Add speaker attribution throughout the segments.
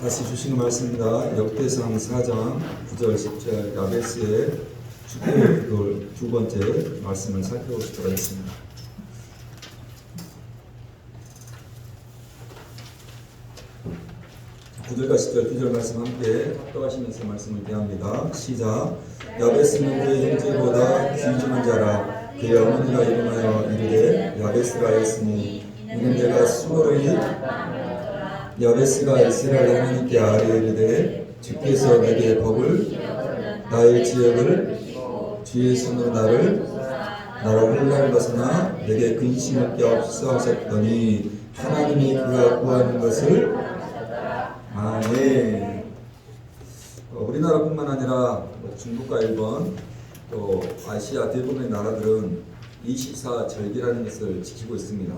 Speaker 1: 다시 주시는 말씀입니다. 역대상 4장 9절 10절 야베스의 축복의 두 번째 말씀을 살펴보도록 하겠습니다. 구절과 10절, 9절 말씀 함께 합독하시면서 말씀을 대합니다. 시작. 야베스는 그의 형제보다 귀중한 자라. 그의 어머니가 이름하여 이르되 야베스라 하였으니 이는 내가 수고로이 야베스가 이스라엘 하나님께 아뢰 이르되 주께서 내게 복을 나의 지역을 주의 손으로 나라 혼란을 벗어나 내게 근심할 게 없어 하셨더니 하나님이 그가 구하는 것을 아멘. 우리나라뿐만 아니라 중국과 일본 또 아시아 대부분의 나라들은 24절기라는 것을 지키고 있습니다.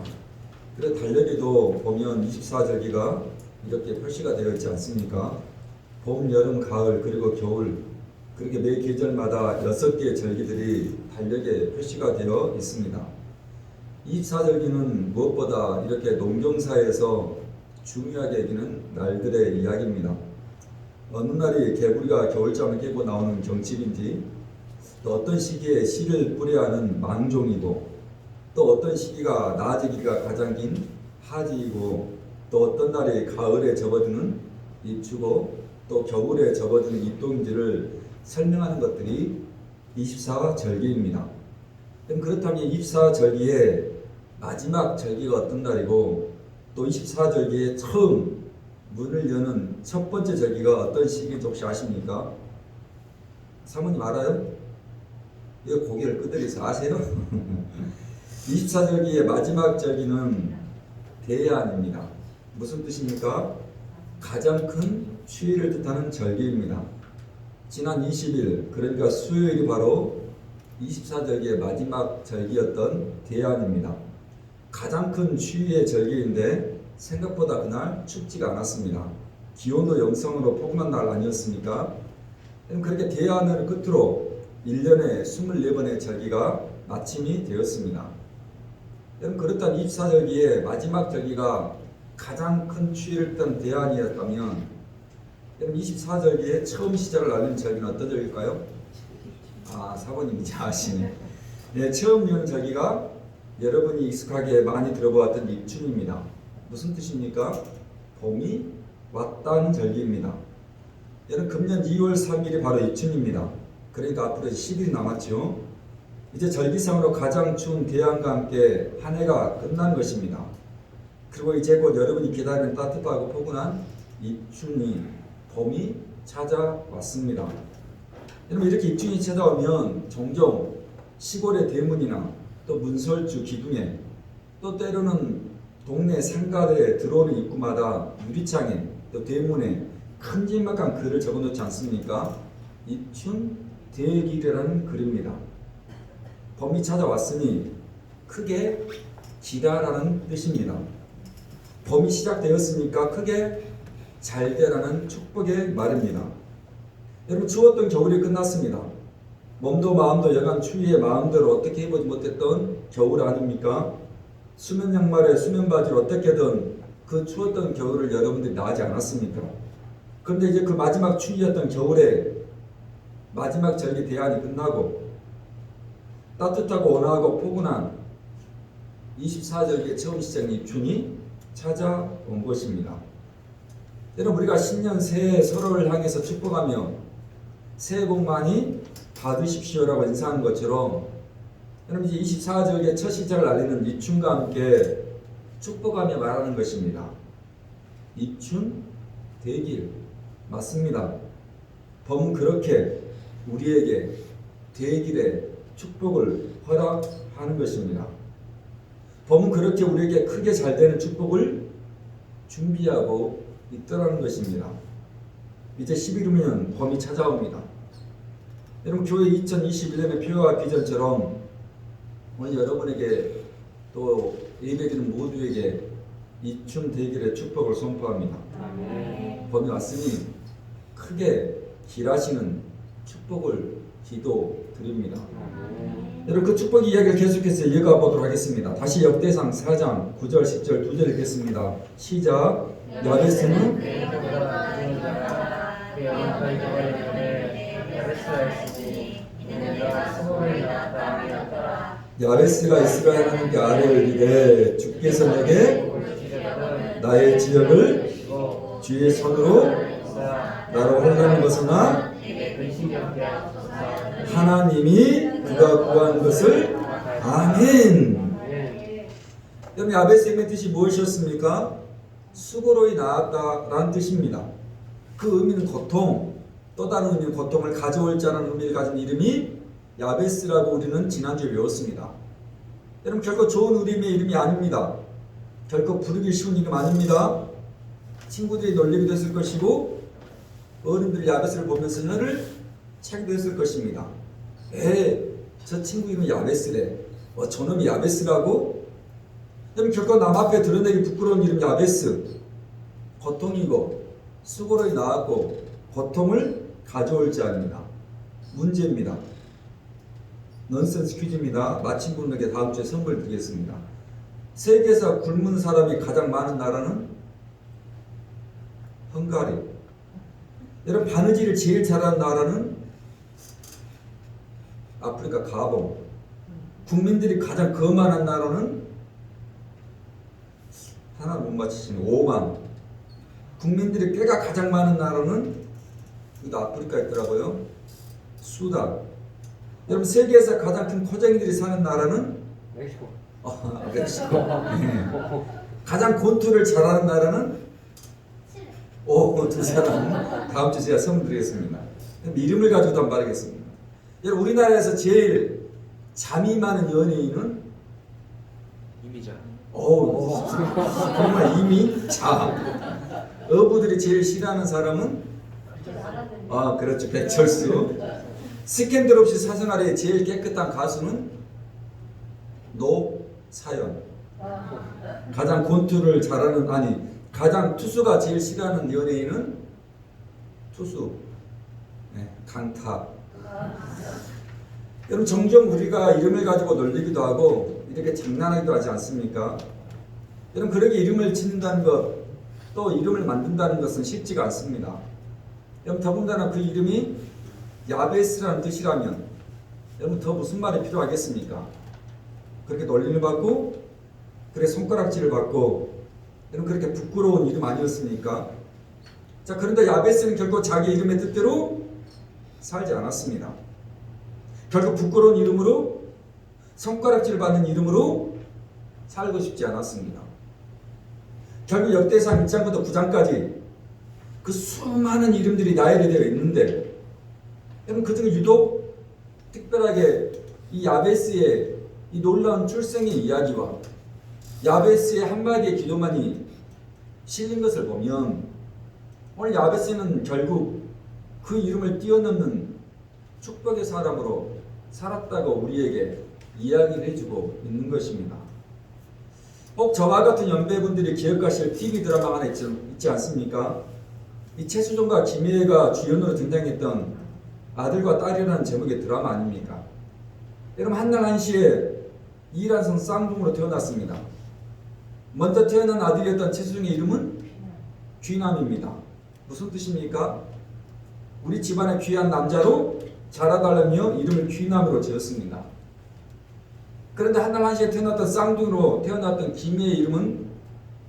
Speaker 1: 그래 달력에도 보면 24절기가 이렇게 표시가 되어 있지 않습니까? 봄, 여름, 가을 그리고 겨울 그렇게 매 계절마다 6개의 절기들이 달력에 표시가 되어 있습니다. 24절기는 무엇보다 이렇게 농경사에서 중요하게 여기는 날들의 이야기입니다. 어느 날이 개구리가 겨울잠을 깨고 나오는 경칩인지 또 어떤 시기에 씨를 뿌려야 하는 망종이고 또 어떤 시기가 나아지기가 가장 긴 하지이고 또 어떤 날이 가을에 접어드는 입추고 또 겨울에 접어드는 입동인지를 설명하는 것들이 24절기입니다. 그렇다면 24절기의 마지막 절기가 어떤 날이고 또 24절기에 처음 문을 여는 첫 번째 절기가 어떤 시기인지 혹시 아십니까? 사모님 알아요? 이거 고개를 끄덕여서 아세요? 24절기의 마지막 절기는 대안입니다. 무슨 뜻입니까? 가장 큰 추위를 뜻하는 절기입니다. 지난 20일 그러니까 수요일이 바로 24절기의 마지막 절기였던 대안입니다. 가장 큰 추위의 절기인데 생각보다 그날 춥지가 않았습니다. 기온도 영성으로 포근한 날 아니었습니까? 그렇게 대안을 끝으로 1년에 24번의 절기가 마침이 되었습니다. 여러분 그렇다면 24절기의 마지막 절기가 가장 큰 추위를 뜻한 대안이었다면 여러분 24절기의 처음 시작을 알리는 절기는 어떤 절기일까요? 사모님이 잘 아시네. 네, 처음 여는 절기가 여러분이 익숙하게 많이 들어보았던 입춘입니다. 무슨 뜻입니까? 봄이 왔다는 절기입니다. 여러분 금년 2월 3일이 바로 입춘입니다. 그러니까 앞으로 10일 남았죠. 이제 절기상으로 가장 추운 대안과 함께 한 해가 끝난 것입니다. 그리고 이제 곧 여러분이 기다리는 따뜻하고 포근한 입춘이 봄이 찾아왔습니다. 여러분 이렇게 입춘이 찾아오면 종종 시골의 대문이나 또 문설주 기둥에 또 때로는 동네 상가에 들어오는 입구마다 유리창에 또 대문에 큼지막한 글을 적어놓지 않습니까? 입춘 대길이라는 글입니다. 봄이 찾아왔으니 크게 기다라는 뜻입니다. 봄이 시작되었으니까 크게 잘되라는 축복의 말입니다. 여러분 추웠던 겨울이 끝났습니다. 몸도 마음도 여간 추위에 마음대로 어떻게 입어지 못했던 겨울 아닙니까? 수면 양말에 수면 바지를 어떻게든 그 추웠던 겨울을 여러분들이 나지 않았습니까? 그런데 이제 그 마지막 추위였던 겨울에 마지막 절기 대안이 끝나고 따뜻하고 온화하고 포근한 24절기의 처음 시작인 입춘이 찾아온 것입니다. 여러분 우리가 신년 새해 서로를 향해서 축복하며 새해 복 많이 받으십시오라고 인사하는 것처럼 여러분 이제 24절기의 첫 시작을 알리는 입춘과 함께 축복하며 말하는 것입니다. 입춘 대길 맞습니다. 봄 그렇게 우리에게 대길의 축복을 허락하는 것입니다. 봄은 그렇게 우리에게 크게 잘되는 축복을 준비하고 있더라는 것입니다. 이제 11일이면 봄이 찾아옵니다. 여러분 교회 2021년의 표어와 비전처럼 오늘 여러분에게 또 예배드리는 모두에게 입춘 대길의 축복을 선포합니다. 봄이 왔으니 크게 길하시는 축복을 기도드립니다. 여러분 그 축복 이야기를 계속해서 이어가 보도록 하겠습니다. 다시 역대상 4장 9절 10절 2절 읽겠습니다. 시작. 야베스는 야베스가 이스라엘 하나님께 아뢰를 이르되 주께서 내게 나의 지역을 주의 손으로 나로 홀라는 벗어나 하나님이 그가 구한 것을 아멘. 그럼 야베스의 뜻이 무엇이었습니까? 수고로이 나았다라는 뜻입니다. 그 의미는 고통, 또 다른 의미는 고통을 가져올 자라는 의미를 가진 이름이 야베스라고 우리는 지난주에 배웠습니다. 여러분 결코 좋은 우리의 이름이 아닙니다. 결코 부르기 쉬운 이름 아닙니다. 친구들이 놀리기도 했을 것이고 어른들이 야베스를 보면서 혀를 차기도 했을 것입니다. 저 친구 이름이 야베스래. 저놈이 야베스라고? 여러분 결코 남 앞에 드러내기 부끄러운 이름 야베스. 고통이고 수고로이 나았고 고통을 가져올 자입니다. 문제입니다. 넌센스 퀴즈입니다. 마친 분에게 다음 주에 선물 드리겠습니다. 세계에서 굶은 사람이 가장 많은 나라는 헝가리. 여러분 바느질을 제일 잘하는 나라는 아프리카 가봉. 국민들이 가장 거만한 나라는 하나 못 맞히시면 오만. 국민들의 꾀가 가장 많은 나라는 이거 아프리카 있더라고요. 수단. 여러분 세계에서 가장 큰 코쟁이들이 사는 나라는
Speaker 2: 멕시코.
Speaker 1: 멕시코. 네. 가장 권투를 잘하는 나라는 두 사람. 다음 주에 제가 선물 드리겠습니다. 이름을 가지고도 한번 말하겠습니다. 여러분 우리나라에서 제일 잠이 많은 연예인은
Speaker 2: 이미자.
Speaker 1: 정말 이미 자. 어부들이 제일 싫어하는 사람은 그렇죠. 백철수. 스캔들 없이 사생활에 제일 깨끗한 가수는 노사연. 가장 권투를 잘하는 가장 투수가 제일 싫어하는 연예인은 투수. 강타. 여러분 종종 우리가 이름을 가지고 놀리기도 하고 이렇게 장난하기도 하지 않습니까? 여러분 그렇게 이름을 짓는다는 것, 또 이름을 만든다는 것은 쉽지가 않습니다. 여러분 더군다나 그 이름이 야베스라는 뜻이라면 여러분 더 무슨 말이 필요하겠습니까? 그렇게 놀림을 받고 그렇게 손가락질을 받고 여러분 그렇게 부끄러운 이름 아니었습니까? 자 그런데 야베스는 결코 자기 이름의 뜻대로 살지 않았습니다. 결국 부끄러운 이름으로 손가락질 받는 이름으로 살고 싶지 않았습니다. 결국 역대상 1장부터 9장까지 그 수많은 이름들이 나열이 되어 있는데 여러분 그중에 유독 특별하게 이 야베스의 이 놀라운 출생의 이야기와 야베스의 한마디의 기도만이 실린 것을 보면 오늘 야베스는 결국 그 이름을 뛰어넘는 축복의 사람으로 살았다고 우리에게 이야기를 해주고 있는 것입니다. 꼭 저와 같은 연배분들이 기억하실 TV 드라마 하나 있지 않습니까? 이 최수종과 김혜애가 주연으로 등장했던 아들과 딸이라는 제목의 드라마 아닙니까? 여러분 한날 한시에 이란성 쌍둥이로 태어났습니다. 먼저 태어난 아들이었던 최수종의 이름은 귀남입니다. 무슨 뜻입니까? 우리 집안의 귀한 남자로 자라달라며 이름을 귀남으로 지었습니다. 그런데 한날 한시에 태어났던 쌍둥이로 태어났던 김혜의 이름은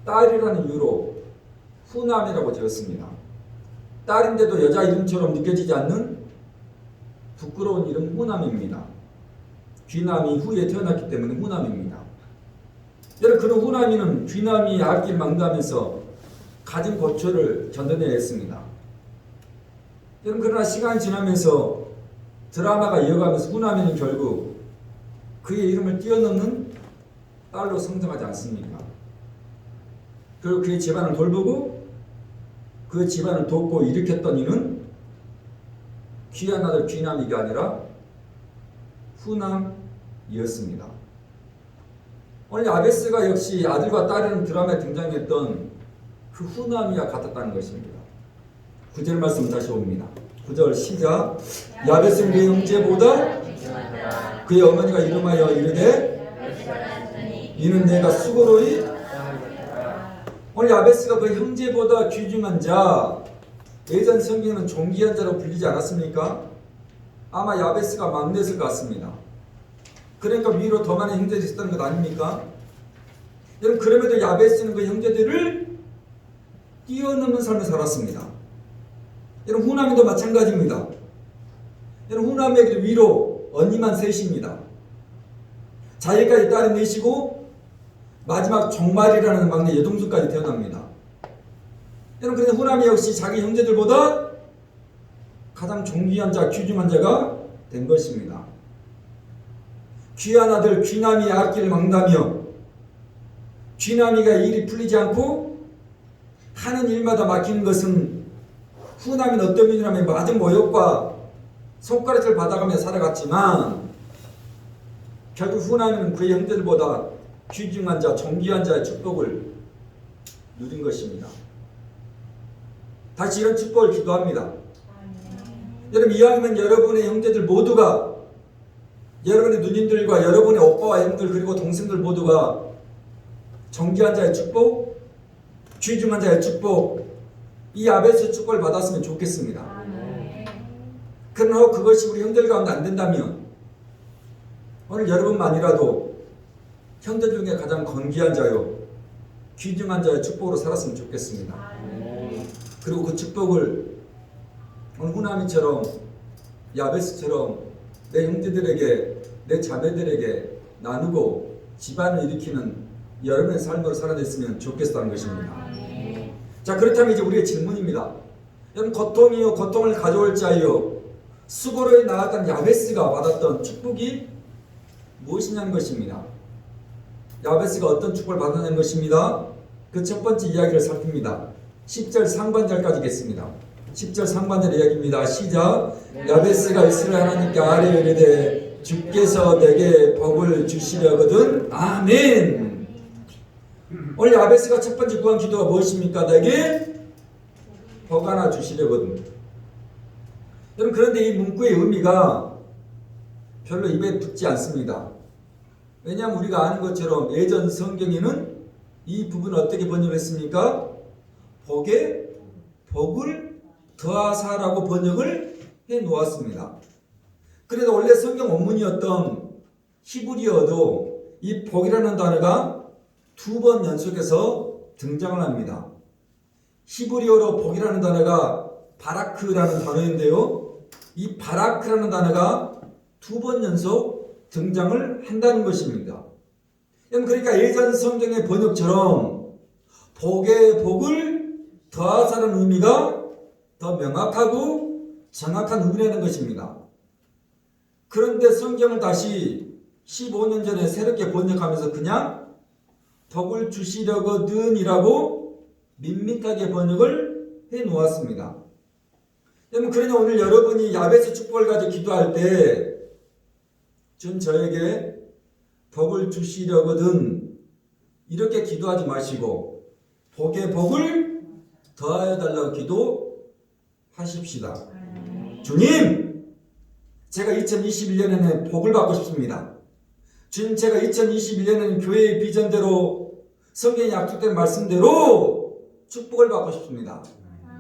Speaker 1: 딸이라는 이유로 후남이라고 지었습니다. 딸인데도 여자 이름처럼 느껴지지 않는 부끄러운 이름 후남입니다. 귀남이 후에 태어났기 때문에 후남입니다. 여러분 그런 후남이는 귀남이 앞길 막다면서 가진 고초를 견뎌내야 했습니다. 여러분 그러나 시간이 지나면서 드라마가 이어가면서 후남이는 결국 그의 이름을 뛰어넘는 딸로 성장하지 않습니까? 그리고 그의 집안을 돌보고 그 집안을 돕고 일으켰던 이는 귀한 아들 귀남이가 아니라 후남이었습니다. 오늘 야베스가 역시 아들과 딸이라는 드라마에 등장했던 그 후남이와 같았다는 것입니다. 9절 말씀 다시 봅니다. 9절 시작. 야베스는 그의 형제보다 그의 어머니가 이름하여 이르되 이는 내가 수고로이. 오늘 야베스가 그 형제보다 귀중한 자, 예전 성경에는 존귀한 자로 불리지 않았습니까? 아마 야베스가 막내였을 것 같습니다. 그러니까 위로 더 많은 형제들이 있었다는 것 아닙니까? 여러분 그럼에도 야베스는 그 형제들을 뛰어넘는 삶을 살았습니다. 여러분 후나미도 마찬가지입니다. 여러분 후나미에게도 위로 언니만 셋입니다. 자기까지 딸을 내시고 마지막 종말이라는 막내 여동생까지 태어납니다. 여러분 그런데 후나미 역시 자기 형제들보다 가장 존귀한 자, 귀중한 자가 된 것입니다. 귀한 아들 귀남이의 앞길을 막다며 귀남이가 일이 풀리지 않고 하는 일마다 막히는 것은 후남이는 어떤 면이라면 많은 모욕과 손가락을 받아가며 살아갔지만 결국 후남이는 그의 형제들보다 귀중한 자, 존귀한 자의 축복을 누린 것입니다. 다시 이런 축복을 기도합니다. 여러분 이왕이면 여러분의 형제들 모두가 여러분의 누님들과 여러분의 오빠와 형들 그리고 동생들 모두가 존귀한 자의 축복, 귀중한 자의 축복, 이 야베스 축복을 받았으면 좋겠습니다. 그러나 그것이 우리 형제들 가운데 안 된다면 오늘 여러분만이라도 형제들 중에 가장 건기한 자요 귀중한 자의 축복으로 살았으면 좋겠습니다. 그리고 그 축복을 오늘 후나미처럼 야베스처럼 내 형제들에게 내 자매들에게 나누고 집안을 일으키는 여러분의 삶으로 살아냈으면 좋겠다는 것입니다. 자 그렇다면 이제 우리의 질문입니다. 여러분 고통이요 고통을 가져올 자요 수고로에 나왔던 야베스가 받았던 축복이 무엇이냐는 것입니다. 야베스가 어떤 축복을 받았냐는 것입니다. 그 첫 번째 이야기를 살핍니다. 10절 상반절까지겠습니다. 10절 상반절 이야기입니다. 시작. 야베스가 이스라엘 하나님께 아뢰어 이르되 주께서 내게 복을 주시려거든. 아멘. 오늘 야베스가 첫 번째 구한 기도가 무엇입니까? 내게 복 하나 주시려거든. 여러분 그런데 이 문구의 의미가 별로 입에 붙지 않습니다. 왜냐하면 우리가 아는 것처럼 예전 성경에는 이 부분을 어떻게 번역했습니까? 복에 복을 더하사라고 번역을 해 놓았습니다. 그래도 원래 성경 원문이었던 히브리어도 이 복이라는 단어가 두 번 연속해서 등장을 합니다. 히브리어로 복이라는 단어가 바라크라는 단어인데요. 이 바라크라는 단어가 두 번 연속 등장을 한다는 것입니다. 그러니까 예전 성경의 번역처럼 복의 복을 더하사는 의미가 더 명확하고 정확한 의미라는 것입니다. 그런데 성경을 다시 15년 전에 새롭게 번역하면서 그냥 복을 주시려거든 이라고 밋밋하게 번역을 해 놓았습니다. 여러분 그러니 오늘 여러분이 야베스 축복을 가지고 기도할 때 전 저에게 복을 주시려거든 이렇게 기도하지 마시고 복의 복을 더하여 달라고 기도하십시다. 주님 제가 2021년에는 복을 받고 싶습니다. 주님 제가 2021년에는 교회의 비전대로 성경에 약속된 말씀대로 축복을 받고 싶습니다.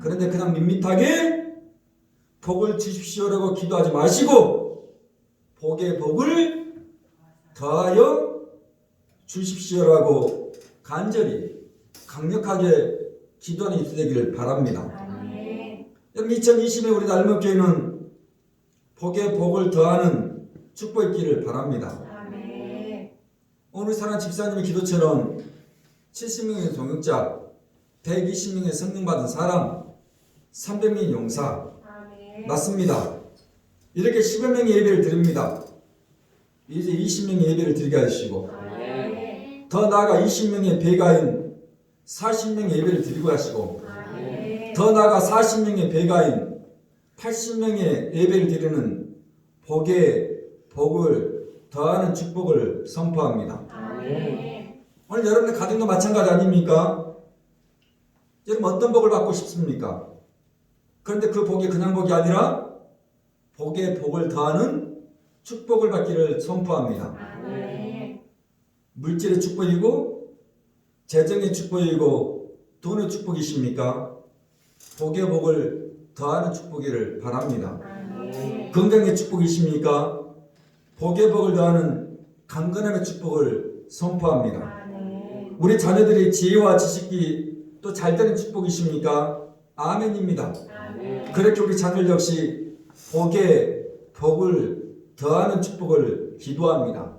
Speaker 1: 그런데 그냥 밋밋하게 복을 주십시오라고 기도하지 마시고 복의 복을 더하여 주십시오라고 간절히 강력하게 기도하는 입술 되기를 바랍니다. 여러분 2020년 우리 날목교회는 복의 복을 더하는 축복이 있기를 바랍니다. 오늘 사랑 집사님의 기도처럼 70명의 동역자, 120명의 성령 받은 사람, 300명의 용사 맞습니다. 이렇게 10여 명의 예배를 드립니다. 이제 20명의 예배를 드리게 하시고 더 나아가 20명의 배가인 40명의 예배를 드리고 하시고 더 나아가 40명의 배가인 80명의 예배를 드리는 복의 복을 더하는 축복을 선포합니다. 오늘 여러분의 가정도 마찬가지 아닙니까? 여러분 어떤 복을 받고 싶습니까? 그런데 그 복이 그냥 복이 아니라 복의 복을 더하는 축복을 받기를 선포합니다. 물질의 축복이고 재정의 축복이고 돈의 축복이십니까? 복의 복을 더하는 축복이를 바랍니다. 건강의 축복이십니까? 복의 복을 더하는 강건함의 축복을 선포합니다. 우리 자녀들이 지혜와 지식이 또 잘되는 축복이십니까? 아멘입니다. 그렇게 우리 자녀들 역시 복에 복을 더하는 축복을 기도합니다.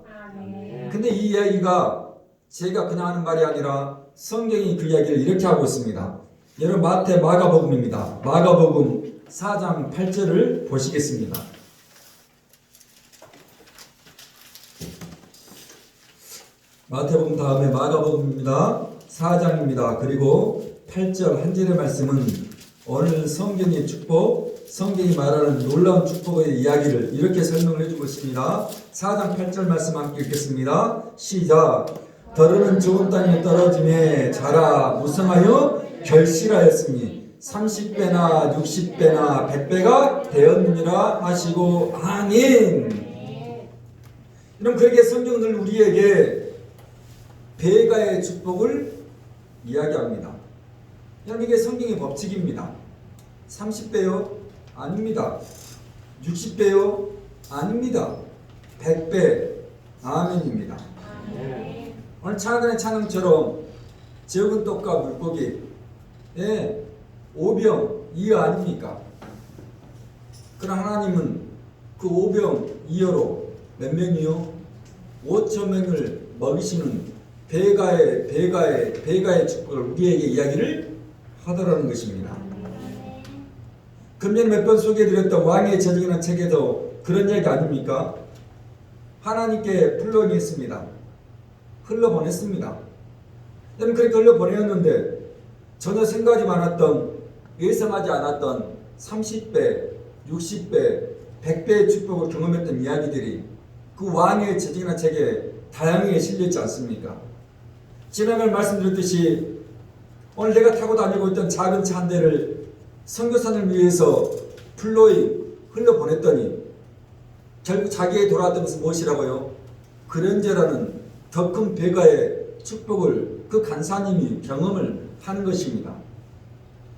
Speaker 1: 근데 이 이야기가 제가 그냥 하는 말이 아니라 성경이 그 이야기를 이렇게 하고 있습니다. 여러분 마태 마가복음입니다. 마가복음 4장 8절을 보시겠습니다. 마태복음 다음에 마가복음입니다. 4장입니다. 그리고 8절 한 절의 말씀은 오늘 성경의 축복, 성경이 말하는 놀라운 축복의 이야기를 이렇게 설명을 해주고 있습니다. 4장 8절 말씀 함께 읽겠습니다. 시작. 더러는 좋은 땅에 떨어짐에 자라 무성하여 결실하였으니 30배나 60배나 100배가 되었느니라 하시고 아멘. 그럼 그렇게 성경은 늘 우리에게 배가의 축복을 이야기합니다. 그럼 이게 성경의 법칙입니다. 30배요? 아닙니다. 60배요? 아닙니다. 100배 아멘입니다. 오늘 차근의 찬양처럼 적은 떡과 물고기 오병 이어 아닙니까? 그러나 하나님은 그 오병 이어로 몇 명이요? 5,000명을 먹이시는 배가의 축복을 우리에게 이야기를 하더라는 것입니다. 금년 몇 번 소개해드렸던 왕의 저적이라는 책에도 그런 이야기 아닙니까? 하나님께 불러니 했습니다. 흘러보냈습니다. 여러분 그렇게 흘러보내었는데 전혀 생각하지 않았던 예상하지 않았던 30배, 60배, 100배의 축복을 경험했던 이야기들이 그 왕의 저적이라는 책에 다양하게 실려있지 않습니까? 지난해 말씀드렸듯이 오늘 내가 타고 다니고 있던 작은 차 한 대를 선교사를 위해서 플로이 흘러보냈더니 결국 자기의 돌아왔던 것은 무엇이라고요? 그런저라는 더 큰 배가의 축복을 그 간사님이 경험을 하는 것입니다.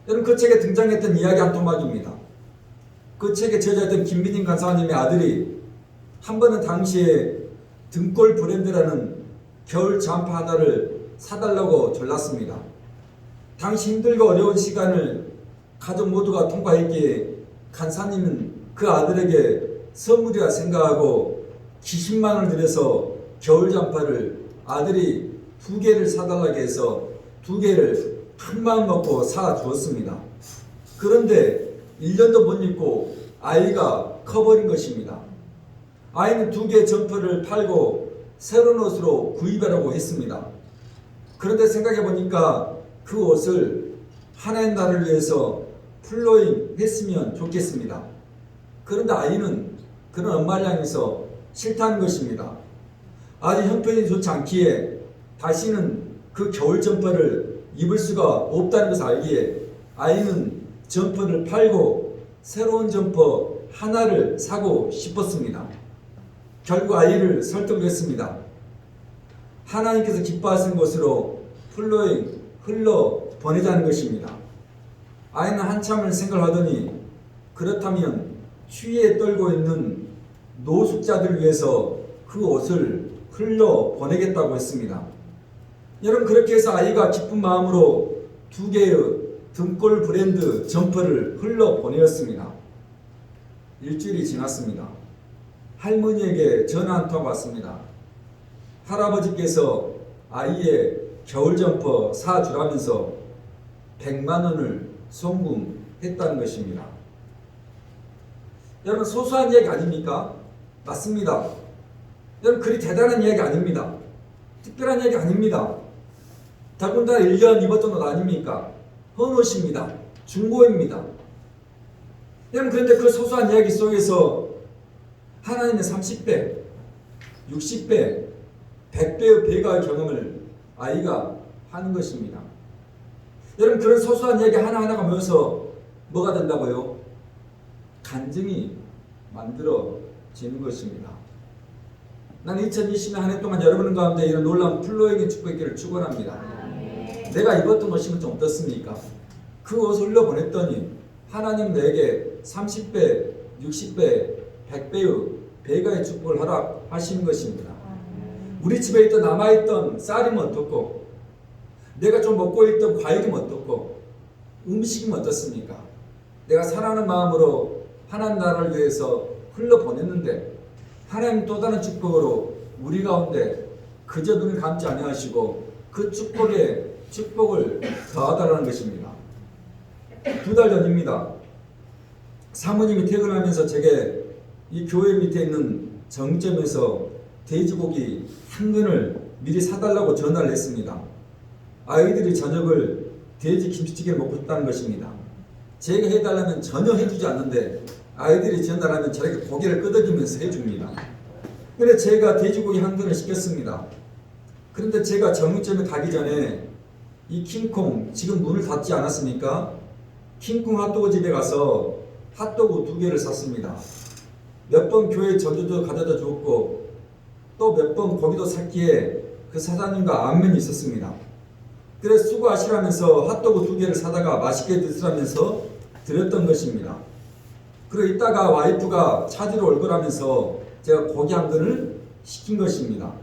Speaker 1: 여러분 그 책에 등장했던 이야기 한 토막입니다. 그 책에 저자였던 김민인 간사님의 아들이 한 번은 당시에 등골 브랜드라는 겨울 잠바 하나를 사달라고 졸랐습니다. 당시 힘들고 어려운 시간을 가족 모두가 통과했기에 간사님은 그 아들에게 선물이라 생각하고 기십만 원을 들여서 겨울 잠바를 아들이 2개를 사달라고 해서 2개를 큰 마음 먹고 사주었습니다. 그런데 1년도 못 입고 아이가 커버린 것입니다. 아이는 2개의 점퍼를 팔고 새로운 옷으로 구입하라고 했습니다. 그런데 생각해 보니까 그 옷을 하나님 나라를 위해서 플로잉 했으면 좋겠습니다. 그런데 아이는 그런 엄마를 향해서 싫다는 것입니다. 아직 형편이 좋지 않기에 다시는 그 겨울 점퍼를 입을 수가 없다는 것을 알기에 아이는 점퍼를 팔고 새로운 점퍼 하나를 사고 싶었습니다. 결국 아이를 설득했습니다. 하나님께서 기뻐하시는 곳으로 플로잉 흘러 보내자는 것입니다. 아이는 한참을 생각하더니 그렇다면 추위에 떨고 있는 노숙자들을 위해서 그 옷을 흘러 보내겠다고 했습니다. 여러분 그렇게 해서 아이가 기쁜 마음으로 2개의 등골 브랜드 점퍼를 흘러 보내었습니다. 일주일이 지났습니다. 할머니에게 전화 한 통 왔습니다. 할아버지께서 아이의 겨울 점퍼 사주라면서 100만 원을 송금했다는 것입니다. 여러분 소소한 이야기 아닙니까? 맞습니다. 여러분 그리 대단한 이야기 아닙니다. 특별한 이야기 아닙니다. 더군다나 1년 입었던 옷 아닙니까? 헌옷입니다. 중고입니다. 여러분 그런데 그 소소한 이야기 속에서 하나님의 30배, 60배, 100배의 배가의 경험을 아이가 하는 것입니다. 여러분 그런 소소한 이야기 하나하나가 모여서 뭐가 된다고요? 간증이 만들어지는 것입니다. 나는 2020년 한 해 동안 여러분 가운데 이런 놀라운 플로잉의 축복의 축원합니다. 내가 입었던 옷이면 좀 어떻습니까? 그 옷을 흘려보냈더니 하나님 내게 30배, 60배, 100배의 배가의 축복을 허락하시는 것입니다. 우리 집에 있던 남아있던 쌀이면 어떻고, 내가 좀 먹고 있던 과일이면 어떻고, 음식이면 어떻습니까? 내가 사랑하는 마음으로 하나님 나라를 위해서 흘러보냈는데 하나님 또 다른 축복으로 우리 가운데 그저 눈을 감지 아니하시고 그 축복에 축복을 더하다라는 것입니다. 2달 전입니다. 사모님이 퇴근하면서 제게 이 교회 밑에 있는 정점에서 돼지고기 한 근을 미리 사달라고 전화를 했습니다. 아이들이 저녁을 돼지 김치찌개를 먹고 싶다는 것입니다. 제가 해달라면 전혀 해주지 않는데 아이들이 전화를 하면 저렇게 고개를 끄덕이면서 해줍니다. 그래서 제가 돼지고기 한 근을 시켰습니다. 그런데 제가 정육점에 가기 전에 이 킹콩 지금 문을 닫지 않았습니까? 킹콩 핫도그 집에 가서 핫도그 2개를 샀습니다. 몇 번 교회 전도도 가져다 주었고 또 몇 번 거기도 샀기에 그 사장님과 안면이 있었습니다. 그래서 수고하시라면서 핫도그 2개를 사다가 맛있게 드시라면서 드렸던 것입니다. 그리고 이따가 와이프가 찾으러 올 거라면서 제가 고기 한 근을 시킨 것입니다.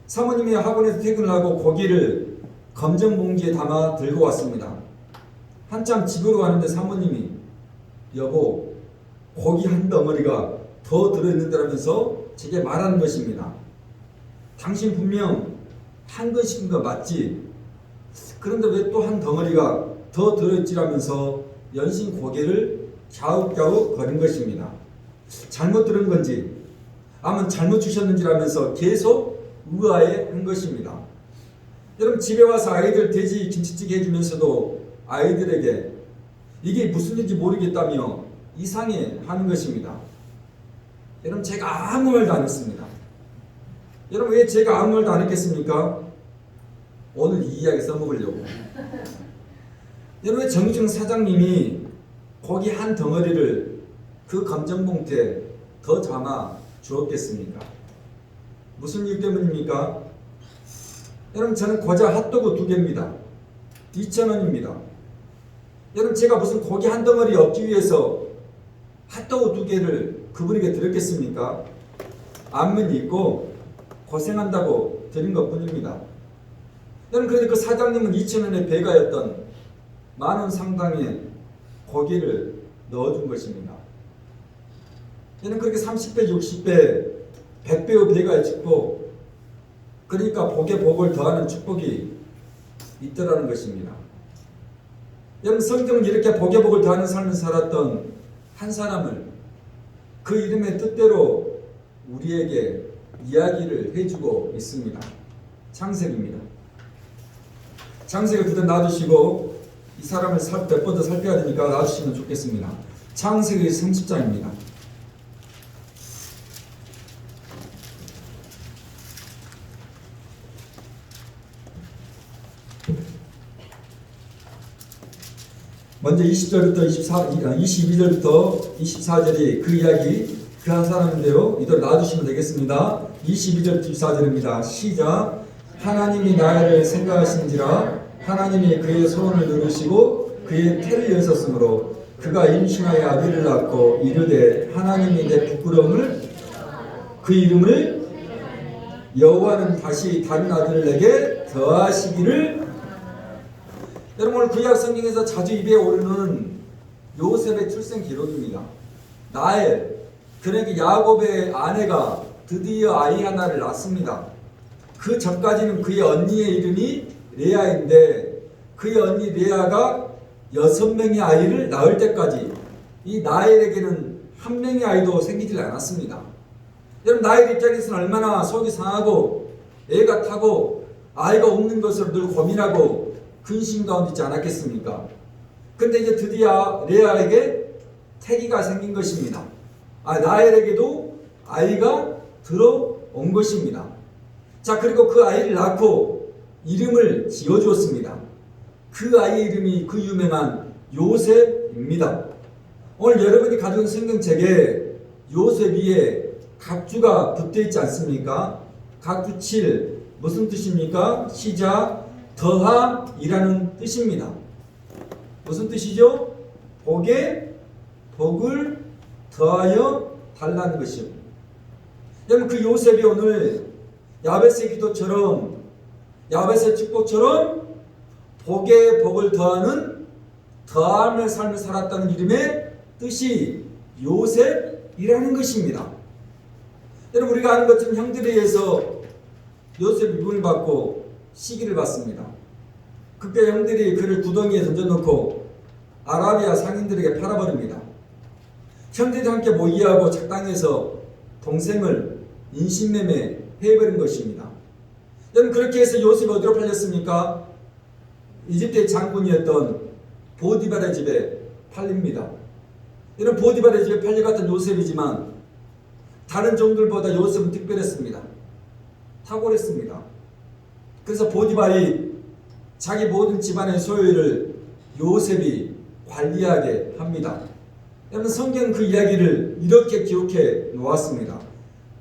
Speaker 1: 사모님이 학원에서 퇴근을 하고 고기를 검정 봉지에 담아 들고 왔습니다. 한참 집으로 가는데 사모님이 여보 고기 한 덩어리가 더 들어있는데라면서 제게 말하는 것입니다. 당신 분명 한 근 시킨 거 맞지? 그런데 왜 또 한 덩어리가 더 들어있지라면서 연신 고개를 갸웃갸웃 거린 것입니다. 잘못 들은 건지 아니면 잘못 주셨는지라면서 계속 의아해한 것입니다. 여러분 집에 와서 아이들 돼지 김치찌개 해주면서도 아이들에게 이게 무슨 일인지 모르겠다며 이상해하는 것입니다. 여러분 제가 아무 말도 안 했습니다. 여러분 왜 제가 아무 말도 안 했겠습니까? 오늘 이 이야기 써먹으려고. 여러분 왜 정유정 사장님이 고기 한 덩어리를 그 검정봉투에 더 담아 주었겠습니까? 무슨 이유 때문입니까? 여러분 저는 과자 핫도그 2개입니다. 2,000원입니다. 여러분 제가 무슨 고기 한 덩어리 얻기 위해서 핫도그 2개를 그분에게 드렸겠습니까? 안면이 있고 고생한다고 드린 것뿐입니다. 여러분 그러니까 그 사장님은 2,000원의 배가였던 만원 상당의 고기를 넣어준 것입니다. 여러분 그렇게 30배, 60배, 100배의 배가의 축복, 그러니까 복에 복을 더하는 축복이 있더라는 것입니다. 여러분 성경은 이렇게 복에 복을 더하는 삶을 살았던 한 사람을 그 이름의 뜻대로 우리에게 이야기를 해주고 있습니다. 창세기입니다. 창세기 그대로 놔두시고 이 사람을 몇 번 더 살펴야 되니까 놔주시면 좋겠습니다. 창세기 30장입니다. 먼저 20절부터 22절부터 24절이 그 이야기 그 한 사람인데요. 이대로 놔두시면 되겠습니다. 22절 24절입니다. 시작. 하나님이 나를 생각하신지라 하나님이 그의 소원을 누르시고 그의 태를 여셨으므로 그가 임신하여 아들을 낳고 이르되 하나님이 내 부끄러움을 그 이름을 여호와는 다시 다른 아들을 내게 더하시기를. 여러분 오늘 구약 성경에서 자주 입에 오르는 요셉의 출생 기록입니다. 나엘, 그러니까 야곱의 아내가 드디어 아이 하나를 낳습니다. 그 전까지는 그의 언니의 이름이 레아인데 그의 언니 레아가 6명의 아이를 낳을 때까지 이 나엘에게는 한 명의 아이도 생기질 않았습니다. 여러분 나엘 입장에서는 얼마나 속이 상하고 애가 타고 아이가 없는 것을 늘 고민하고 근심 가운데 있지 않았겠습니까? 그런데 이제 드디어 레아에게 태기가 생긴 것입니다. 나엘에게도 아이가 들어온 것입니다. 자, 그리고 그 아이를 낳고 이름을 지어주었습니다. 그 아이의 이름이 그 유명한 요셉입니다. 오늘 여러분이 가져온 성경책에 요셉 위에 각주가 붙어있지 않습니까? 각주 7 무슨 뜻입니까? 시작 더하이라는 뜻입니다. 무슨 뜻이죠? 복에 복을 더하여 달라는 것이요. 여러분 그 요셉이 오늘 야베스의 기도처럼, 야베스의 축복처럼 복에 복을 더하는 더함의 삶을 살았다는 이름의 뜻이 요셉이라는 것입니다. 여러분, 우리가 아는 것처럼 형들에 의해서 요셉이 미움을 받고 시기를 받습니다. 그때 형들이 그를 구덩이에 던져놓고 아라비아 상인들에게 팔아버립니다. 형들이 함께 모의하고 작당해서 동생을 인신매매 해버린 것입니다. 여러분, 그렇게 해서 요셉이 어디로 팔렸습니까? 이집트의 장군이었던 보디발의 집에 팔립니다. 이런 보디발의 집에 팔려갔던 요셉이지만 다른 종들보다 요셉은 특별했습니다. 탁월했습니다. 그래서 보디발이 자기 모든 집안의 소유를 요셉이 관리하게 합니다. 여러분, 성경은 그 이야기를 이렇게 기록해 놓았습니다.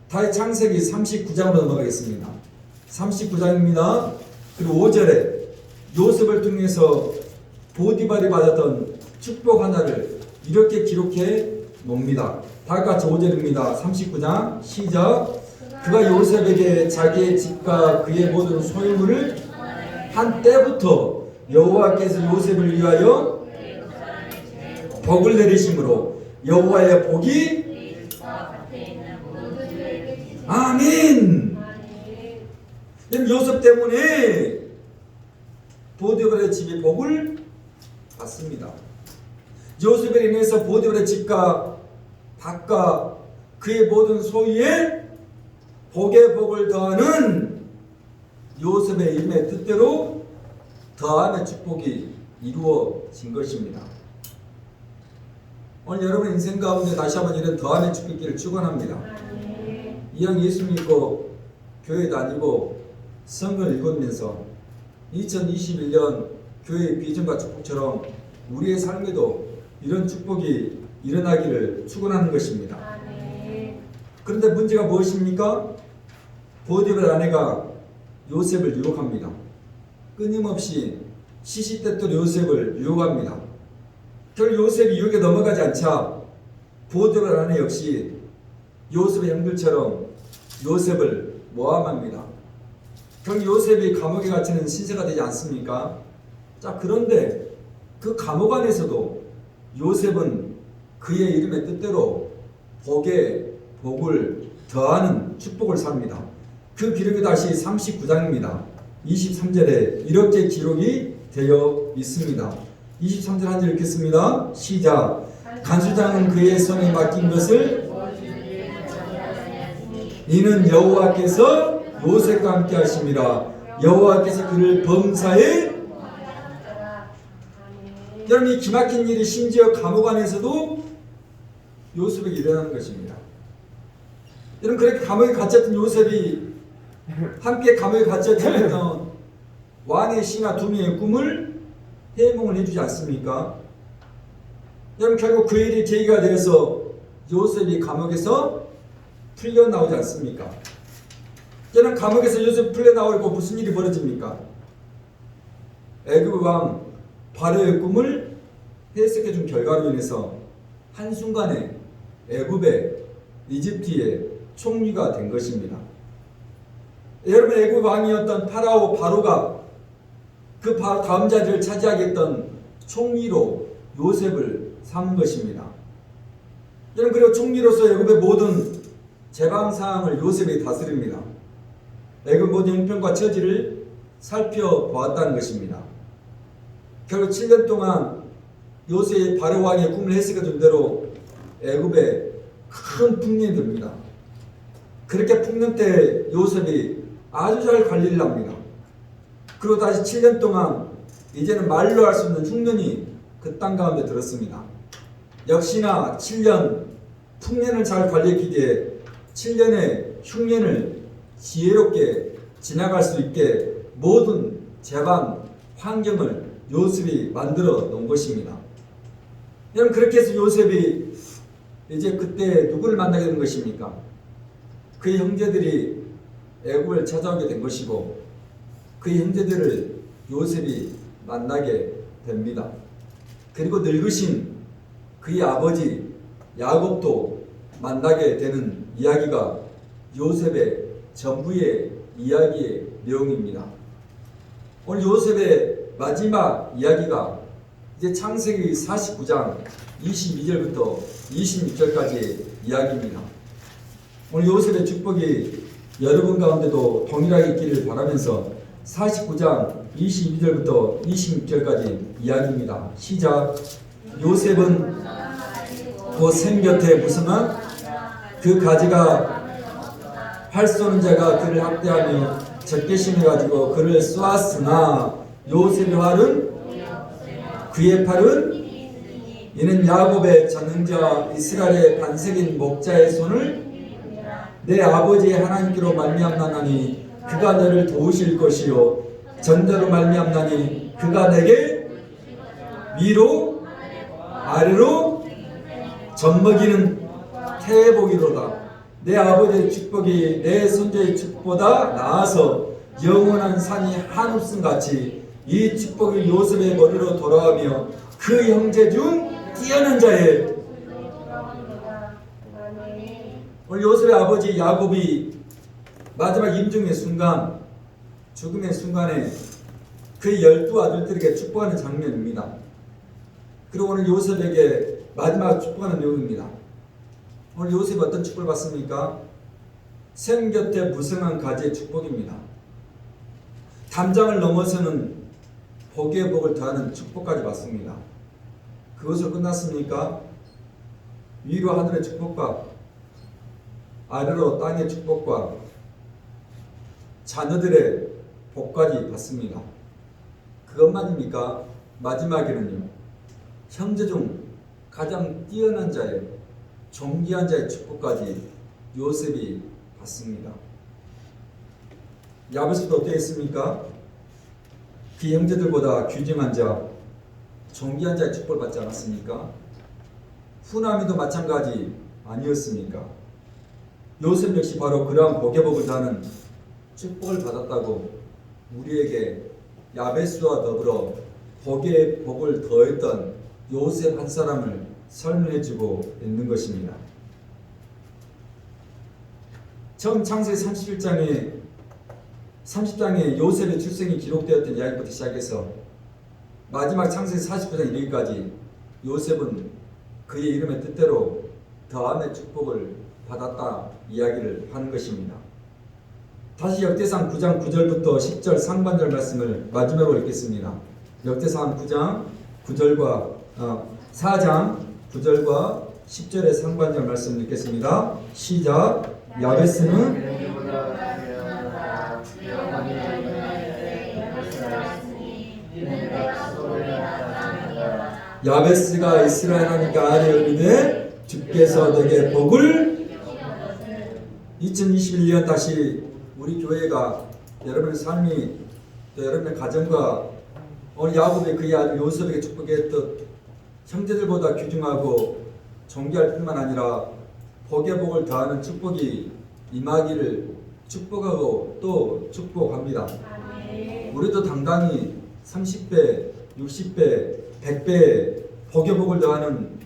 Speaker 1: 다시 창세기 39장으로 넘어가겠습니다. 39장입니다. 그리고 5절에 요셉을 통해서 보디발이 받았던 축복 하나를 이렇게 기록해 놓습니다. 다같이 5절입니다. 39장 시작. 그가 요셉에게 자기의 집과 그의 모든 소유물을 한 때부터 여호와께서 요셉을 위하여 복을 내리심으로 여호와의 복이 아멘. 요셉 때문에 보디발의 집이 복을 받습니다. 요셉에 인해서 보디발의 집과 밭과 그의 모든 소유에 복의 복을 더하는 요셉의 이름의 뜻대로 더함의 축복이 이루어진 것입니다. 오늘 여러분 인생 가운데 다시 한번 이런 더함의 축복기를 축원합니다. 이왕 예수 믿고 교회 다니고 성경을 읽으면서 2021년 교회의 비전과 축복처럼 우리의 삶에도 이런 축복이 일어나기를 축원하는 것입니다. 그런데 문제가 무엇입니까? 보디발 아내가 요셉을 유혹합니다. 끊임없이 시시때때로 요셉을 유혹합니다. 결국 요셉이 유혹에 넘어가지 않자 보디발 아내 역시 요셉의 형들처럼 요셉을 모함합니다. 결국 요셉이 감옥에 갇히는 신세가 되지 않습니까? 자, 그런데 그 감옥 안에서도 요셉은 그의 이름의 뜻대로 복에 복을 더하는 축복을 삽니다. 그 기록이 다시 39장입니다. 23절에 이렇게 기록이 되어 있습니다. 23절 한 절 읽겠습니다. 시작. 간수장은 그의 손에 맡긴 것을 이는 여호와께서 요셉과 함께 하심이라. 여호와께서 그를 범사에 여러분, 이 기막힌 일이 심지어 감옥 안에서도 요셉에게 일어나는 것입니다. 여러분, 그렇게 감옥에 갇혔던 요셉이 함께 감옥에 갇혔던 왕의 신하 두 명의 꿈을 해몽을 해주지 않습니까? 여러분, 결국 그 일이 계기가 되어서 요셉이 감옥에서 풀려나오지 않습니까? 여러분, 감옥에서 요셉이 풀려나오고 무슨 일이 벌어집니까? 애굽 왕 바로의 꿈을 해석해 준 결과로 인해서 한순간에 애굽의 이집트의 총리가 된 것입니다. 여러분, 애굽 왕이었던 파라오 바로가 그 다음 자리를 차지하겠던 총리로 요셉을 삼은 것입니다. 여러분, 그리고 총리로서 애굽의 모든 재방 사항을 요셉이 다스립니다. 애굽 모든 형편과 처지를 살펴보았다는 것입니다. 결국 7년 동안 요셉이 바로 왕의 꿈을 해석해 준 대로 애굽에 큰 풍년이 듭니다. 그렇게 풍년 때 요셉이 아주 잘 관리를 합니다. 그리고 다시 7년 동안 이제는 말로 할 수 없는 흉년이 그 땅 가운데 들었습니다. 역시나 7년 풍년을 잘 관리했기에 7년의 흉년을 지혜롭게 지나갈 수 있게 모든 재반 환경을 요셉이 만들어 놓은 것입니다. 여러분, 그렇게 해서 요셉이 이제 그때 누구를 만나게 된 것입니까? 그의 형제들이 애굽을 찾아오게 된 것이고 그의 형제들을 요셉이 만나게 됩니다. 그리고 늙으신 그의 아버지 야곱도 만나게 되는 이야기가 요셉의 전부의 이야기의 내용입니다. 오늘 요셉의 마지막 이야기가 이제 창세기 49장 22절부터 26절까지의 이야기입니다. 오늘 요셉의 축복이 여러분 가운데도 동일하게 있기를 바라면서 49장 22절부터 26절까지 이야기입니다. 시작. 요셉은 그 샘 곁에 무성한 그 가지가 활 쏘는 자가 그를 학대하며 적개심을 가지고 그를 쏘았으나 요셉의 활은 그의 팔은 이는 야곱의 전능자 이스라엘의 반석인 목자의 손을 내 아버지의 하나님께로 말미암나니 그가 너를 도우실 것이요 전대로 말미암나니 그가 내게 위로 아래로 젖먹이는 태복이로다. 내 아버지의 축복이 내 손자의 축복보다 나아서 영원한 산이 한없음 같이 이 축복이 요셉의 머리로 돌아가며 그 형제 중 뛰어난 자의 오늘 요셉의 아버지 야곱이 마지막 임종의 순간, 죽음의 순간에 그 12아들들에게 축복하는 장면입니다. 그리고 오늘 요셉에게 마지막 축복하는 내용입니다. 오늘 요셉이 어떤 축복을 받습니까? 샘 곁에 무성한 가지의 축복입니다. 담장을 넘어서는 복의 복을 더하는 축복까지 받습니다. 그것으로 끝났습니까? 위로 하늘의 축복과 아래로 땅의 축복과 자녀들의 복까지 받습니다. 그것만입니까? 마지막에는요, 형제 중 가장 뛰어난 자의 존귀한 자의 축복까지 요셉이 받습니다. 야베스도 어땠습니까? 그 형제들보다 귀중한 자, 존귀한 자의 축복을 받지 않았습니까? 후나미도 마찬가지 아니었습니까? 요셉 역시 바로 그러한 복의 복을 다하는 축복을 받았다고 우리에게 야베스와 더불어 복의 복을 더했던 요셉 한 사람을 설명해주고 있는 것입니다. 처음 창세기 30장에 요셉의 출생이 기록되었던 이야기부터 시작해서 마지막 창세기 49장 이르기까지 요셉은 그의 이름의 뜻대로 더함의 축복을 받았다 이야기를 하는 것입니다. 다시 역대상 9장 9절부터 10절 상반절 말씀을 마지막으로 읽겠습니다. 역대상 9장 9절과 4장 9절과 10절의 상반절 말씀 읽겠습니다. 시작. 야베스는 야베스가 이스라엘 하나님께 아뢰 이르되 주께서 내게 복을 2021년 다시 우리 교회가 여러분의 삶이 또 여러분의 가정과 오늘 야곱의 그의 아들 요셉에게 축복했던 형제들보다 귀중하고 존귀할 뿐만 아니라 복의 복을 더하는 축복이 임하기를 축복하고 또 축복합니다. 우리도 당당히 30배, 60배, 100배의 복의 복을 더하는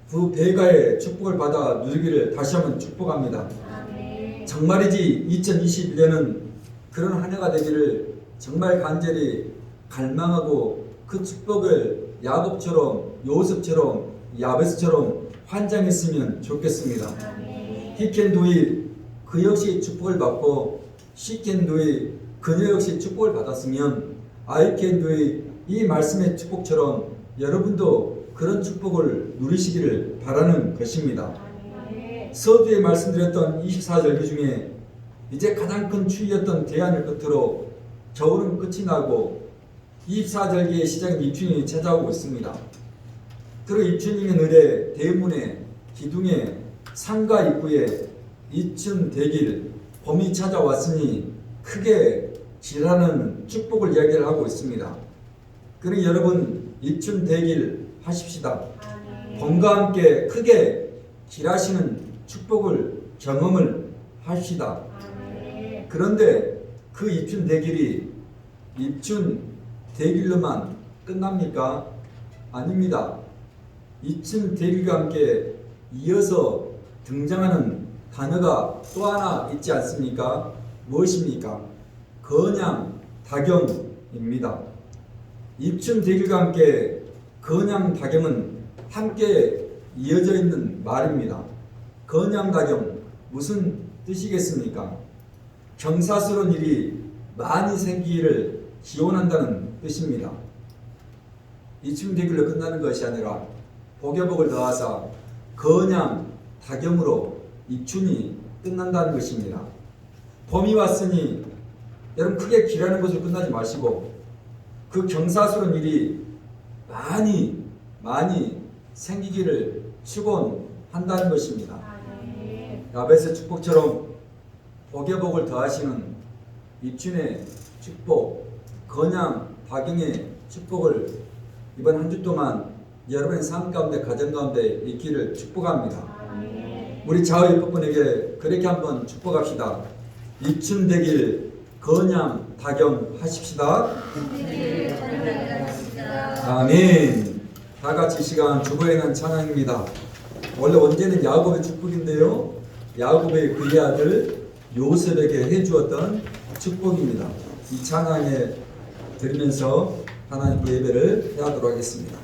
Speaker 1: 그 배가의 축복을 받아 누리기를 다시 한번 축복합니다. 정말이지 2021년은 그런 한 해가 되기를 정말 간절히 갈망하고 그 축복을 야곱처럼 요셉처럼 야베스처럼 환장했으면 좋겠습니다. He can do it. 그 역시 축복을 받고 She can do it. 그녀 역시 축복을 받았으면 I can do it. 이 말씀의 축복처럼 여러분도 그런 축복을 누리시기를 바라는 것입니다. 서두에 말씀드렸던 24절기 중에 이제 가장 큰 추위였던 대안을 끝으로 겨울은 끝이 나고 24절기의 시작인 입춘이 찾아오고 있습니다. 그리고 입춘이면 을에 대문에 기둥에 상가 입구에 이춘 대길 봄이 찾아왔으니 크게 지라는 축복을 이야기를 하고 있습니다. 그러니 여러분 입춘 대길 하십시다. 봄과 함께 크게 길하시는 축복을 경험을 합시다. 그런데 그 입춘 대길이 입춘 대길로만 끝납니까? 아닙니다. 입춘 대길과 함께 이어서 등장하는 단어가 또 하나 있지 않습니까? 무엇입니까? 건양 다경입니다. 입춘 대길과 함께 건양 다경은 함께 이어져 있는 말입니다. 건양 다경 무슨 뜻이겠습니까? 경사스러운 일이 많이 생기기를 기원한다는 뜻입니다. 입춘 대길로 끝나는 것이 아니라 복에 복을 더하사 건양 다경으로 입춘이 끝난다는 것입니다. 봄이 왔으니 여러분 크게 기라는 것으로 끝나지 마시고 그 경사스러운 일이 많이 생기기를 축원한다는 것입니다. 야벳의 축복처럼 복의 복을 더하시는 입춘의 축복, 건양 다경의 축복을 이번 한 주 동안 여러분의 삶 가운데 가정 가운데 있기를 축복합니다. 우리 좌우 옆분에게 그렇게 한번 축복합시다. 입춘 되길 건양 다경 하십시다. 아멘. 다 같이 이 시간 주보에 난 찬양입니다. 원래 원제는 야곱의 축복인데요, 야곱의 그의 아들 요셉에게 해주었던 축복입니다. 이 찬양에 들으면서 하나님께 예배를 하도록 하겠습니다.